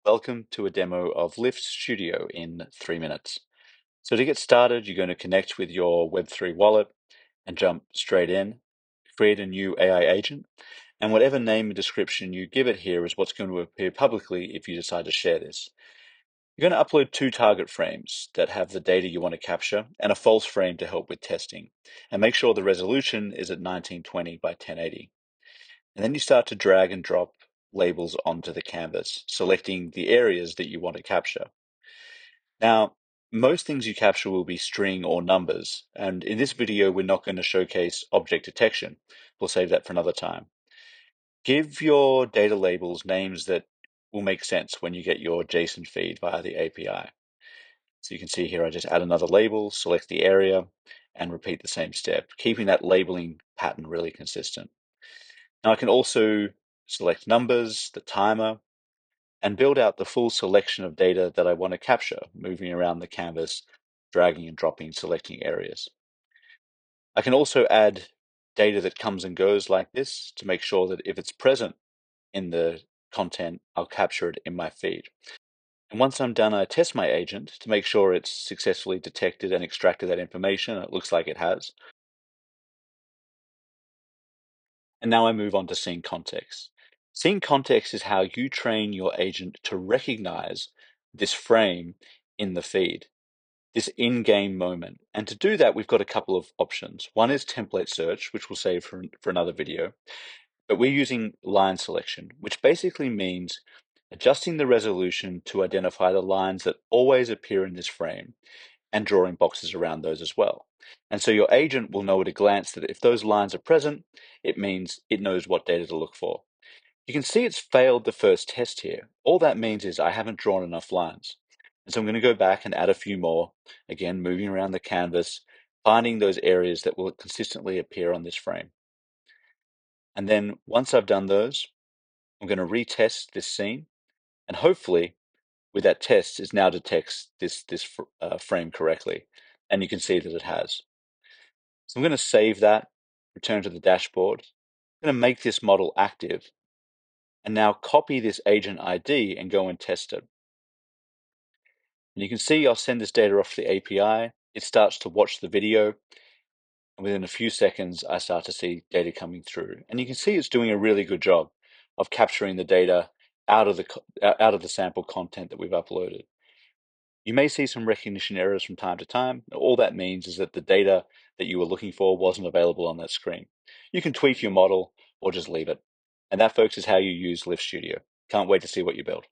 Welcome to a demo of Lyft Studio in 3 minutes. So to get started, you're going to connect with your Web3 wallet and jump straight in, create a new AI agent, and whatever name and description you give it here is what's going to appear publicly if you decide to share this. You're going to upload 2 target frames that have the data you want to capture and a false frame to help with testing. And make sure the resolution is at 1920 by 1080. And then you start to drag and drop labels onto the canvas, selecting the areas that you want to capture. Now, most things you capture will be string or numbers, and in this video, we're not going to showcase object detection. We'll save that for another time. Give your data labels names that will make sense when you get your JSON feed via the API. So you can see here, I just add another label, select the area, and repeat the same step, keeping that labeling pattern really consistent. Now I can also select numbers, the timer, and build out the full selection of data that I want to capture, moving around the canvas, dragging and dropping, selecting areas. I can also add data that comes and goes like this to make sure that if it's present in the content, I'll capture it in my feed. And once I'm done, I test my agent to make sure it's successfully detected and extracted that information. It looks like it has. And now I move on to scene context. Scene context is how you train your agent to recognize this frame in the feed, this in-game moment. And to do that, we've got a couple of options. One is template search, which we'll save for another video. But we're using line selection, which basically means adjusting the resolution to identify the lines that always appear in this frame and drawing boxes around those as well. And so your agent will know at a glance that if those lines are present, it means it knows what data to look for. You can see it's failed the first test here. All that means is I haven't drawn enough lines. And so I'm going to go back and add a few more, again, moving around the canvas, finding those areas that will consistently appear on this frame. And then once I've done those, I'm going to retest this scene, and hopefully with that test it now detects this frame correctly, and you can see that it has. So I'm going to save that, return to the dashboard. I'm going to make this model active, and now copy this agent ID and go and test it. And you can see I'll send this data off to the API. It starts to watch the video, and within a few seconds I start to see data coming through. And you can see it's doing a really good job of capturing the data out of the sample content that we've uploaded. You may see some recognition errors from time to time. All that means is that the data that you were looking for wasn't available on that screen. You can tweak your model or just leave it. And that, folks, is how you use Lyft Studio. Can't wait to see what you build.